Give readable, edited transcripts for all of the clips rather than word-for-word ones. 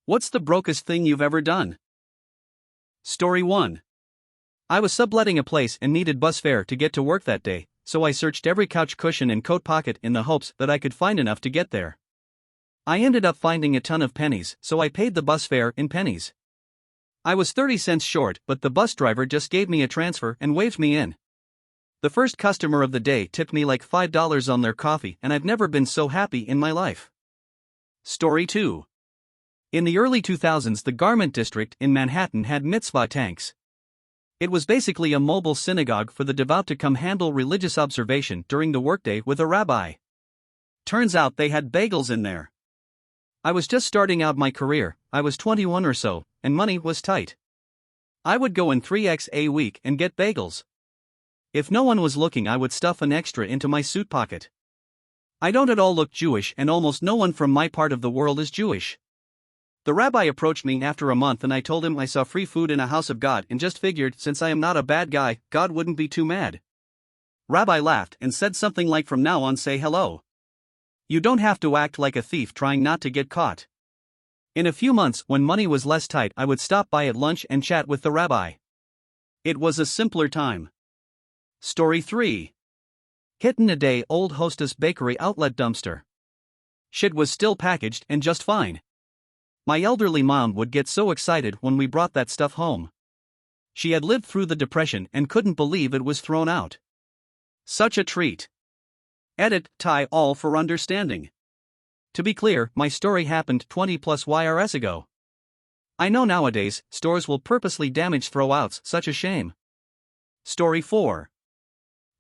What's the brokest thing you've ever done? Story 1. I was subletting a place and needed bus fare to get to work that day, so I searched every couch cushion and coat pocket in the hopes that I could find enough to get there. I ended up finding a ton of pennies, so I paid the bus fare in pennies. I was 30 cents short, but the bus driver just gave me a transfer and waved me in. The first customer of the day tipped me like $5 on their coffee, and I've never been so happy in my life. Story 2. In the early 2000s, the garment district in Manhattan had mitzvah tanks. It was basically a mobile synagogue for the devout to come handle religious observation during the workday with a rabbi. Turns out they had bagels in there. I was just starting out my career, I was 21 or so, and money was tight. I would go in 3x a week and get bagels. If no one was looking, I would stuff an extra into my suit pocket. I don't at all look Jewish, and almost no one from my part of the world is Jewish. The rabbi approached me after a month and I told him I saw free food in a house of God and just figured since I am not a bad guy, God wouldn't be too mad. Rabbi laughed and said something like, "From now on say hello. You don't have to act like a thief trying not to get caught." In a few months, when money was less tight, I would stop by at lunch and chat with the rabbi. It was a simpler time. Story 3. Hit-in-a-day-old Hostess bakery outlet dumpster. Shit was still packaged and just fine. My elderly mom would get so excited when we brought that stuff home. She had lived through the Depression and couldn't believe it was thrown out. Such a treat. Edit, Ty all for understanding. To be clear, my story happened 20 plus YRS ago. I know nowadays, stores will purposely damage throwouts, such a shame. Story 4.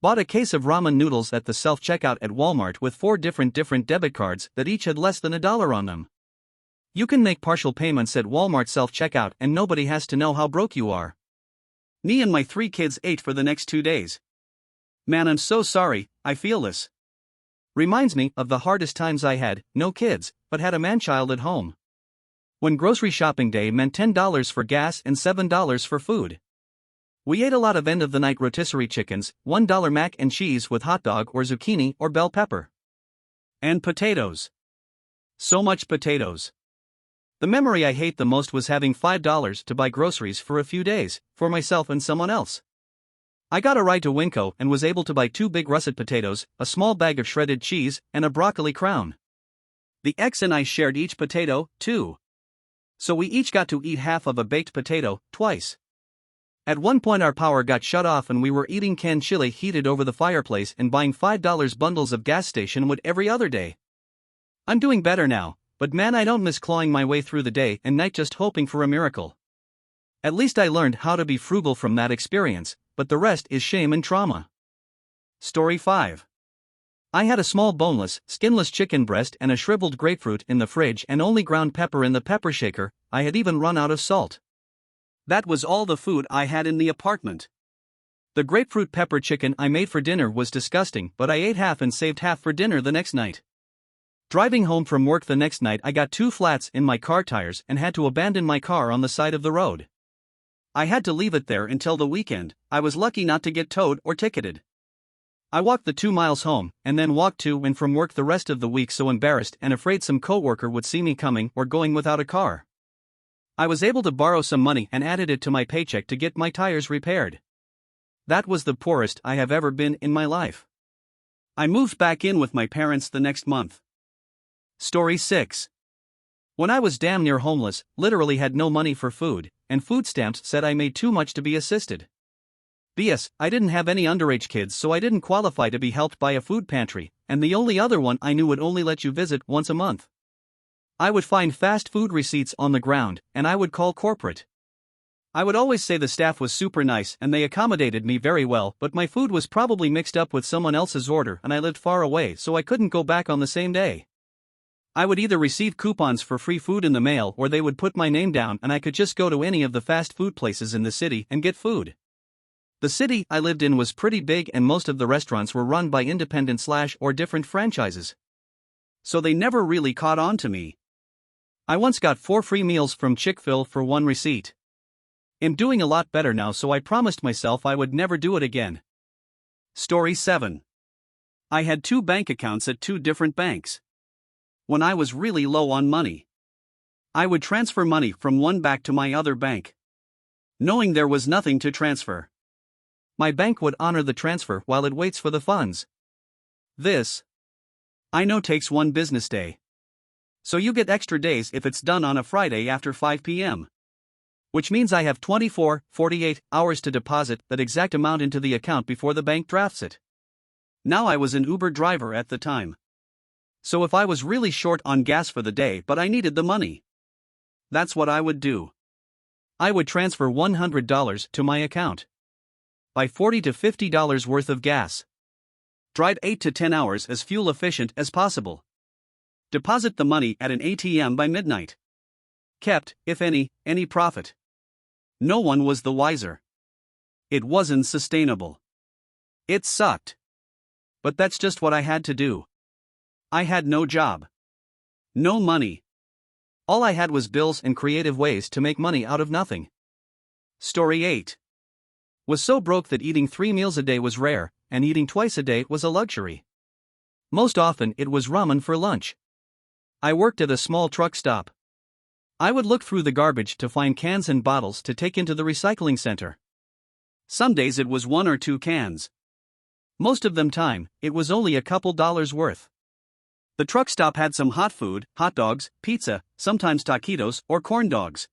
Bought a case of ramen noodles at the self-checkout at Walmart with 4 different debit cards that each had less than $1 on them. You can make partial payments at Walmart self-checkout and nobody has to know how broke you are. Me and my 3 kids ate for the next 2 days. Man, I'm so sorry, I feel this. Reminds me of the hardest times I had, no kids, but had a man-child at home. When grocery shopping day meant $10 for gas and $7 for food. We ate a lot of end-of-the-night rotisserie chickens, $1 mac and cheese with hot dog or zucchini or bell pepper. And potatoes. So much potatoes. The memory I hate the most was having $5 to buy groceries for a few days, for myself and someone else. I got a ride to Winco and was able to buy 2 big russet potatoes, a small bag of shredded cheese, and a broccoli crown. The ex and I shared each potato, too. So we each got to eat half of a baked potato, twice. At one point our power got shut off and we were eating canned chili heated over the fireplace and buying $5 bundles of gas station wood every other day. I'm doing better now, but man, I don't miss clawing my way through the day and night just hoping for a miracle. At least I learned how to be frugal from that experience, but the rest is shame and trauma. Story 5. I had a small boneless, skinless chicken breast and a shriveled grapefruit in the fridge and only ground pepper in the pepper shaker. I had even run out of salt. That was all the food I had in the apartment. The grapefruit pepper chicken I made for dinner was disgusting, but I ate half and saved half for dinner the next night. Driving home from work the next night, I got 2 flats in my car tires and had to abandon my car on the side of the road. I had to leave it there until the weekend. I was lucky not to get towed or ticketed. I walked the 2 miles home, and then walked to and from work the rest of the week, so embarrassed and afraid some coworker would see me coming or going without a car. I was able to borrow some money and added it to my paycheck to get my tires repaired. That was the poorest I have ever been in my life. I moved back in with my parents the next month. Story 6. When I was damn near homeless, literally had no money for food, and food stamps said I made too much to be assisted. BS, I didn't have any underage kids, so I didn't qualify to be helped by a food pantry, and the only other one I knew would only let you visit once a month. I would find fast food receipts on the ground, and I would call corporate. I would always say the staff was super nice and they accommodated me very well, but my food was probably mixed up with someone else's order and I lived far away, so I couldn't go back on the same day. I would either receive coupons for free food in the mail or they would put my name down and I could just go to any of the fast food places in the city and get food. The city I lived in was pretty big and most of the restaurants were run by independent / or different franchises. So they never really caught on to me. I once got 4 free meals from Chick-fil-A for 1 receipt. I'm doing a lot better now, so I promised myself I would never do it again. Story 7. I had 2 bank accounts at 2 different banks. When I was really low on money, I would transfer money from one bank to my other bank, knowing there was nothing to transfer. My bank would honor the transfer while it waits for the funds. This, I know, takes one business day. So you get extra days if it's done on a Friday after 5 p.m. Which means I have 48 hours to deposit that exact amount into the account before the bank drafts it. Now I was an Uber driver at the time. So if I was really short on gas for the day but I needed the money, that's what I would do. I would transfer $100 to my account. Buy $40 to $50 worth of gas. Drive 8 to 10 hours as fuel efficient as possible. Deposit the money at an ATM by midnight. Kept, if any profit. No one was the wiser. It wasn't sustainable. It sucked. But that's just what I had to do. I had no job. No money. All I had was bills and creative ways to make money out of nothing. Story 8. Was so broke that eating 3 meals a day was rare, and eating twice a day was a luxury. Most often it was ramen for lunch. I worked at a small truck stop. I would look through the garbage to find cans and bottles to take into the recycling center. Some days it was 1 or 2 cans. Most of them time, it was only a couple dollars worth. The truck stop had some hot food, hot dogs, pizza, sometimes taquitos or corn dogs.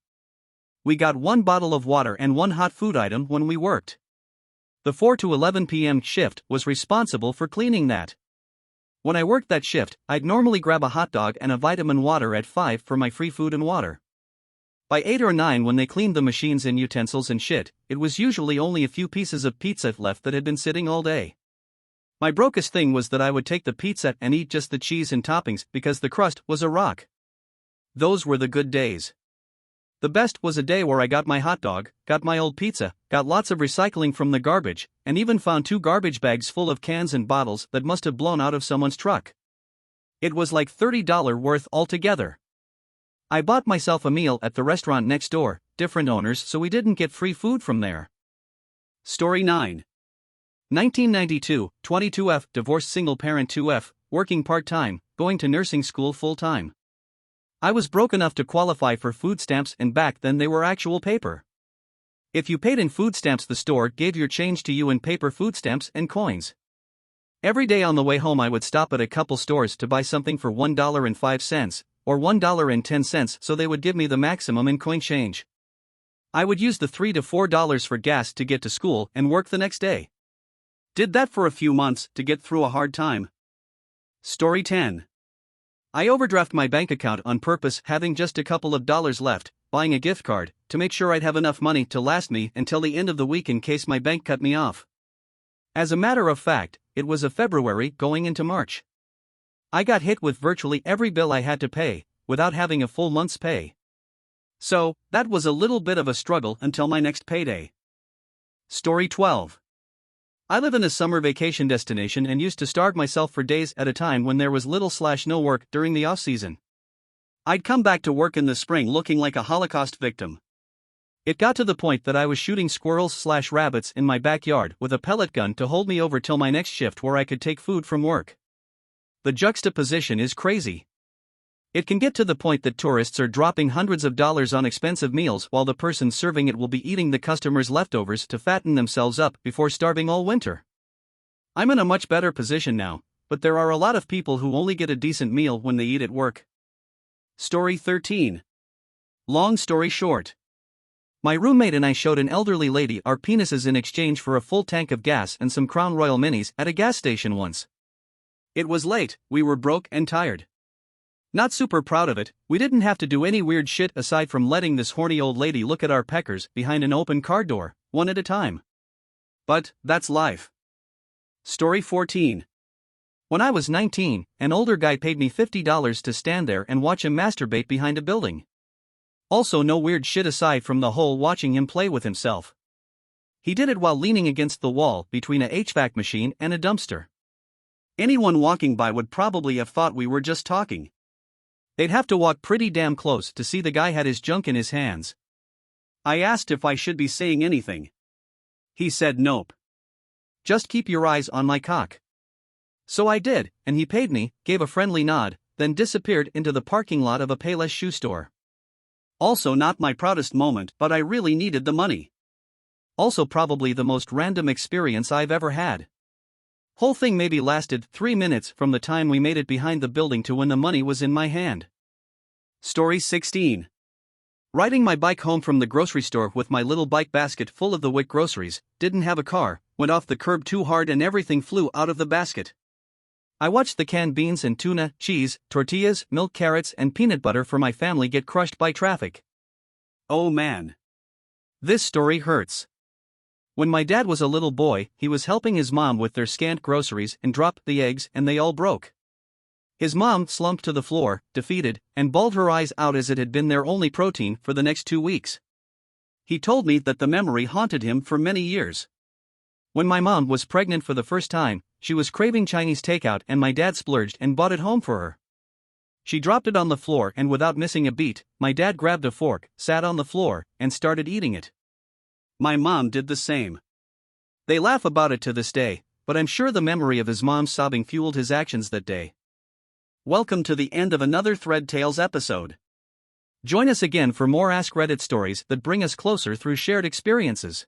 We got 1 bottle of water and 1 hot food item when we worked. The 4 to 11 p.m. shift was responsible for cleaning that. When I worked that shift, I'd normally grab a hot dog and a vitamin water at 5 for my free food and water. By 8 or 9, when they cleaned the machines and utensils and shit, it was usually only a few pieces of pizza left that had been sitting all day. My brokest thing was that I would take the pizza and eat just the cheese and toppings because the crust was a rock. Those were the good days. The best was a day where I got my hot dog, got my old pizza, got lots of recycling from the garbage, and even found 2 garbage bags full of cans and bottles that must have blown out of someone's truck. It was like $30 worth altogether. I bought myself a meal at the restaurant next door, different owners, so we didn't get free food from there. Story 9. 1992, 22F, divorced single parent 2F, working part-time, going to nursing school full-time. I was broke enough to qualify for food stamps, and back then they were actual paper. If you paid in food stamps, the store gave your change to you in paper food stamps and coins. Every day on the way home I would stop at a couple stores to buy something for $1.05 or $1.10 so they would give me the maximum in coin change. I would use the $3 to $4 for gas to get to school and work the next day. Did that for a few months to get through a hard time. Story 10. I overdraft my bank account on purpose, having just a couple of dollars left, buying a gift card, to make sure I'd have enough money to last me until the end of the week in case my bank cut me off. As a matter of fact, it was a February going into March. I got hit with virtually every bill I had to pay, without having a full month's pay. So, that was a little bit of a struggle until my next payday. Story 12. I live in a summer vacation destination and used to starve myself for days at a time when there was little/no work during the off-season. I'd come back to work in the spring looking like a Holocaust victim. It got to the point that I was shooting squirrels/rabbits in my backyard with a pellet gun to hold me over till my next shift where I could take food from work. The juxtaposition is crazy. It can get to the point that tourists are dropping hundreds of dollars on expensive meals while the person serving it will be eating the customer's leftovers to fatten themselves up before starving all winter. I'm in a much better position now, but there are a lot of people who only get a decent meal when they eat at work. Story 13. Long story short. My roommate and I showed an elderly lady our penises in exchange for a full tank of gas and some Crown Royal minis at a gas station once. It was late, we were broke and tired. Not super proud of it, we didn't have to do any weird shit aside from letting this horny old lady look at our peckers behind an open car door, one at a time. But, that's life. Story 14. When I was 19, an older guy paid me $50 to stand there and watch him masturbate behind a building. Also no weird shit aside from the whole watching him play with himself. He did it while leaning against the wall between a HVAC machine and a dumpster. Anyone walking by would probably have thought we were just talking. They'd have to walk pretty damn close to see the guy had his junk in his hands. I asked if I should be saying anything. He said nope. Just keep your eyes on my cock. So I did, and he paid me, gave a friendly nod, then disappeared into the parking lot of a Payless shoe store. Also, not my proudest moment, but I really needed the money. Also, probably the most random experience I've ever had. Whole thing maybe lasted 3 minutes from the time we made it behind the building to when the money was in my hand. Story 16. Riding my bike home from the grocery store with my little bike basket full of the WIC groceries, didn't have a car, went off the curb too hard and everything flew out of the basket. I watched the canned beans and tuna, cheese, tortillas, milk, carrots, and peanut butter for my family get crushed by traffic. Oh man. This story hurts. When my dad was a little boy, he was helping his mom with their scant groceries and dropped the eggs and they all broke. His mom slumped to the floor, defeated, and bawled her eyes out as it had been their only protein for the next 2 weeks. He told me that the memory haunted him for many years. When my mom was pregnant for the first time, she was craving Chinese takeout and my dad splurged and bought it home for her. She dropped it on the floor and without missing a beat, my dad grabbed a fork, sat on the floor, and started eating it. My mom did the same. They laugh about it to this day, but I'm sure the memory of his mom sobbing fueled his actions that day. Welcome to the end of another Thread Tales episode. Join us again for more AskReddit stories that bring us closer through shared experiences.